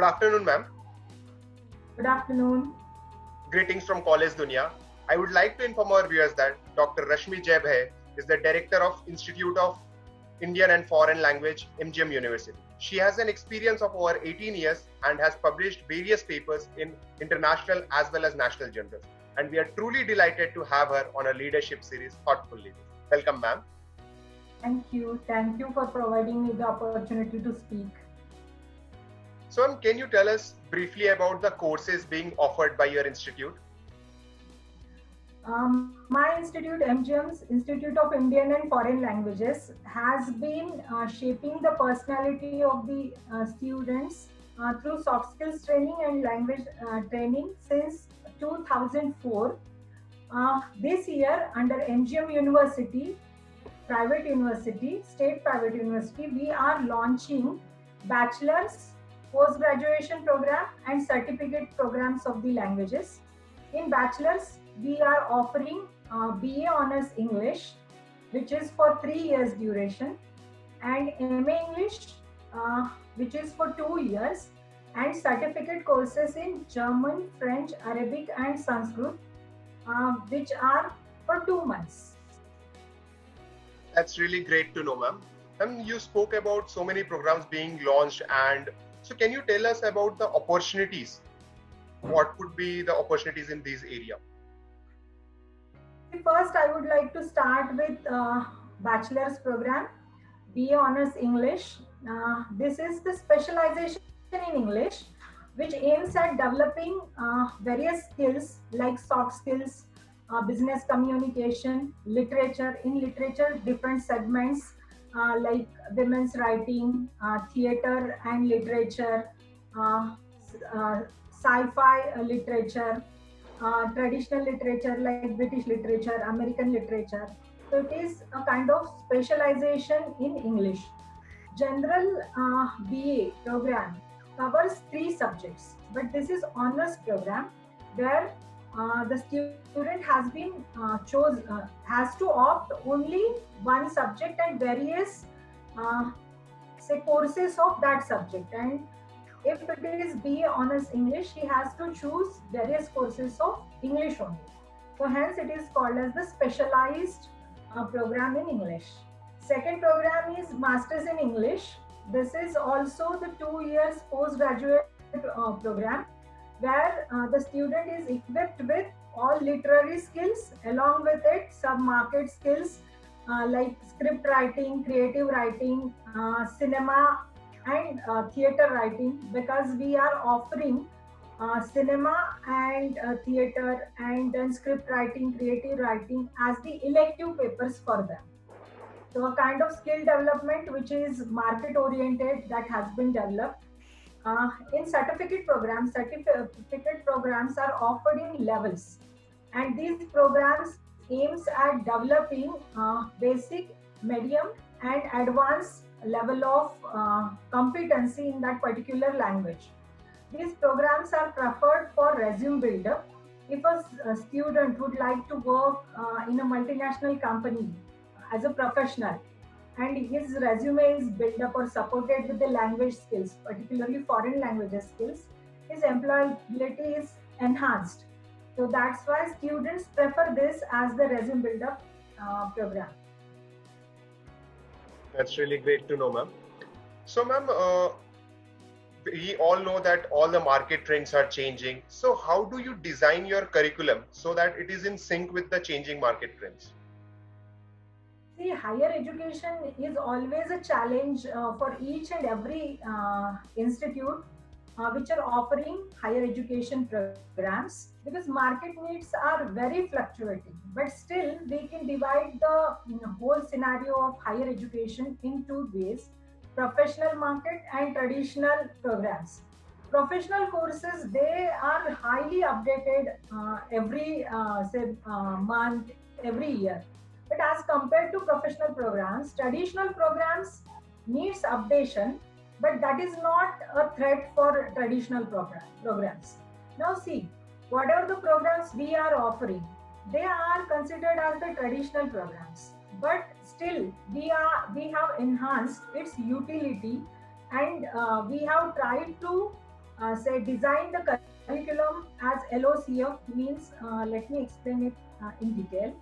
afternoon, ma'am. Good afternoon. Greetings from College Dunia. I would like to inform our viewers that Dr. Rashmi Jebhe is the Director of Institute of Indian and Foreign Language, MGM University. She has an experience of over 18 years and has published various papers in international as well as national journals. And we are truly delighted to have her on a leadership series, Thoughtful Leaders. Welcome, ma'am. Thank you. Thank you for providing me the opportunity to speak. So, ma'am, can you tell us briefly about the courses being offered by your institute? My institute, MGM's Institute of Indian and Foreign Languages, has been shaping the personality of the students through soft skills training and language training since 2004. This year, under MGM University, state private university, we are launching bachelor's, post-graduation program and certificate programs of the languages. In bachelor's, we are offering BA Honors English, which is for 3 years duration, and MA English, which is for 2 years, and certificate courses in German, French, Arabic, and Sanskrit, which are for 2 months. That's really great to know, ma'am. You spoke about so many programs being launched, and so can you tell us about the opportunities? What could be the opportunities in this area? First, I would like to start with bachelor's program, BA Honors English. This is the specialization in English, which aims at developing various skills like soft skills, business communication, literature. In literature, different segments like women's writing, theater and literature, sci-fi literature, traditional literature like British literature, American literature. So it is a kind of specialization in English. General BA program covers 3 subjects, but this is honors program where the student has been has to opt only one subject and various courses of that subject. And if it is BA Honors English, he has to choose various courses of English only. So hence it is called as the specialized program in English. Second program is Masters in English. This is also the 2 years postgraduate program where the student is equipped with all literary skills, along with it sub-market skills like script writing, creative writing, cinema and theater writing, because we are offering cinema and theater and then script writing, creative writing as the elective papers for them. So a kind of skill development which is market oriented that has been developed. In certificate programs are offered in levels, and these programs aims at developing basic, medium and advanced level of competency in that particular language. These programs are preferred for resume buildup. If a student would like to work in a multinational company as a professional, and his resume is built up or supported with the language skills, particularly foreign languages skills, his employability is enhanced. So that's why students prefer this as the resume build-up program. That's really great to know, ma'am. So, ma'am, we all know that all the market trends are changing. So how do you design your curriculum so that it is in sync with the changing market trends? See, higher education is always a challenge for each and every institute which are offering higher education programs, because market needs are very fluctuating. But still, we can divide the whole scenario of higher education in 2 ways: professional market and traditional programs. Professional courses, they are highly updated every month, every year. But as compared to professional programs, traditional programs needs updation, but that is not a threat for traditional programs. Now see, whatever the programs we are offering, they are considered as the traditional programs, but still we have enhanced its utility, and we have tried to say design the curriculum as LOCF means, let me explain it in detail.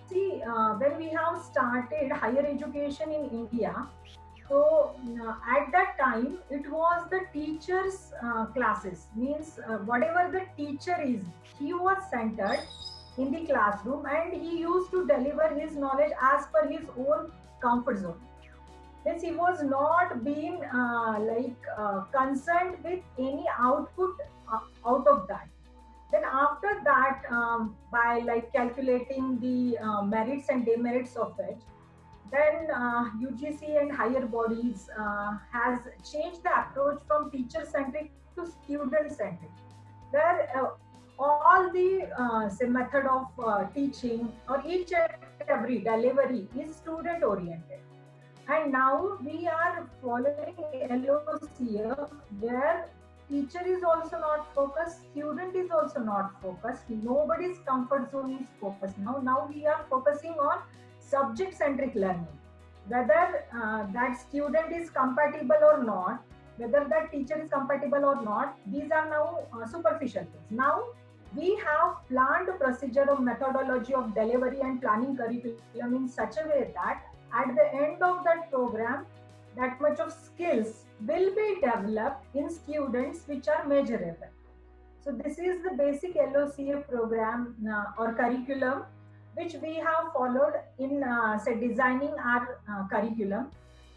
See, when we have started higher education in India, so at that time it was the teachers' classes, means whatever the teacher is, he was centered in the classroom and he used to deliver his knowledge as per his own comfort zone. Means he was not being concerned with any output out of that. Then after that, by like calculating the merits and demerits of it, then UGC and higher bodies has changed the approach from teacher centric to student centric, where all the say method of teaching or each and every delivery is student oriented. And now we are following LOCF where teacher is also not focused, student is also not focused, nobody's comfort zone is focused. Now we are focusing on subject centric learning. Whether that student is compatible or not, whether that teacher is compatible or not, these are now superficial things. Now we have planned a procedure of methodology of delivery and planning curriculum in such a way that at the end of that program, that much of skills will be developed in students which are measurable. So this is the basic LOCF program or curriculum which we have followed in say designing our curriculum.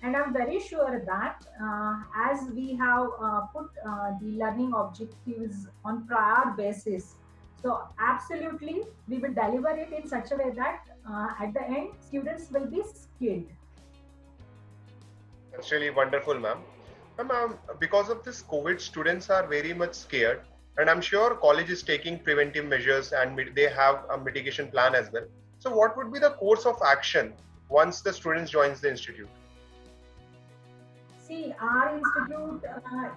And I'm very sure that as we have put the learning objectives on prior basis, so absolutely we will deliver it in such a way that at the end students will be skilled. That's really wonderful, ma'am. Ma'am, because of this COVID, students are very much scared, and I'm sure college is taking preventive measures and they have a mitigation plan as well. So, what would be the course of action once the students joins the institute? See, our institute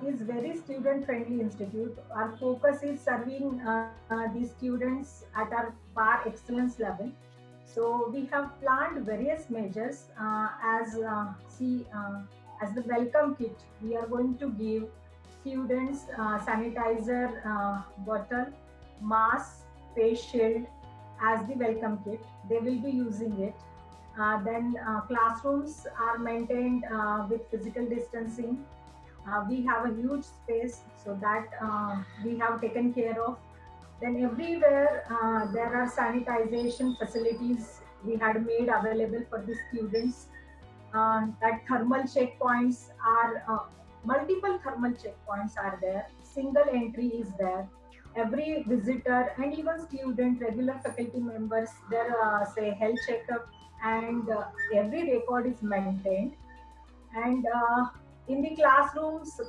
is very student-friendly institute. Our focus is serving the students at our par excellence level. So we have planned various measures as the welcome kit. We are going to give students sanitizer bottle, mask, face shield as the welcome kit. They will be using it. Then classrooms are maintained with physical distancing. We have a huge space so that we have taken care of. Then everywhere there are sanitization facilities we had made available for the students. That thermal checkpoints are multiple thermal checkpoints are there. Single entry is there. Every visitor and even student, regular faculty members, their say health checkup and every record is maintained. And in the classrooms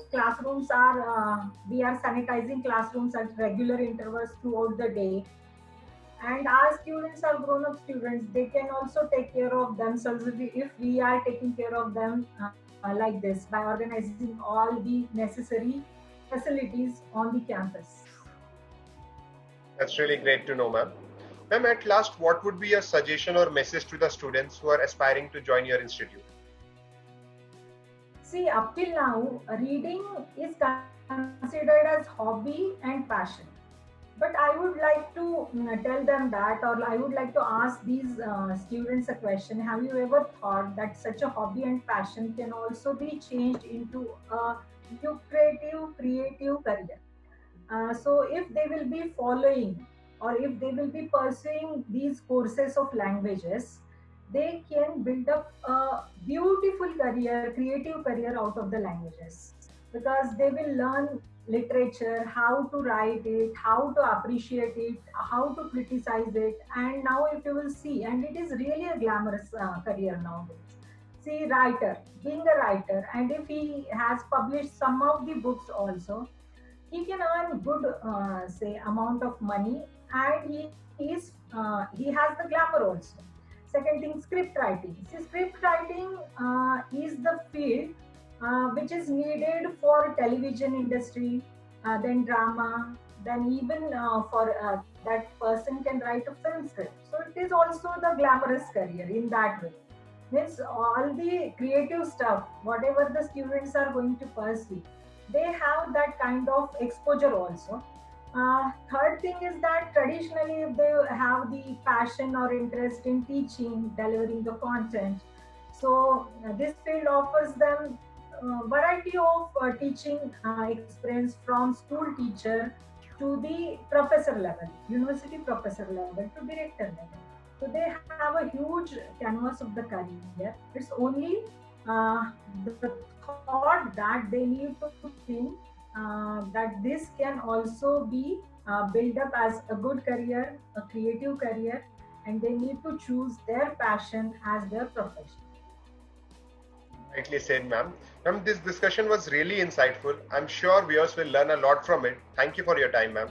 are we are sanitizing classrooms at regular intervals throughout the day. And our students are grown up students, they can also take care of themselves if we are taking care of them like this by organizing all the necessary facilities on the campus. That's really great to know, ma'am. Ma'am, at last, what would be a suggestion or message to the students who are aspiring to join your institute? See, up till now, reading is considered as hobby and passion. But I would like to tell them that, or I would like to ask these students a question. Have you ever thought that such a hobby and passion can also be changed into a lucrative, creative career? So, if they will be following or if they will be pursuing these courses of languages, they can build up a beautiful career, creative career out of the languages, because they will learn literature, how to write it, how to appreciate it, how to criticize it. And now, if you will see, and it is really a glamorous career nowadays. See, being a writer, and if he has published some of the books also, he can earn good, say, amount of money, and he has the glamour also. Second thing, script writing. See, script writing is the field which is needed for television industry, then drama, then even for that person can write a film script. So it is also the glamorous career in that way. Means all the creative stuff, whatever the students are going to pursue, they have that kind of exposure also. Third thing is that traditionally they have the passion or interest in teaching, delivering the content. So this field offers them variety of teaching experience from school teacher to the professor level, university professor level to director level. So they have a huge canvas of the career. It's only the thought that they need to think that this can also be built up as a good career, a creative career, and they need to choose their passion as their profession. Rightly said, ma'am. Ma'am, this discussion was really insightful. I'm sure viewers will learn a lot from it. Thank you for your time, ma'am.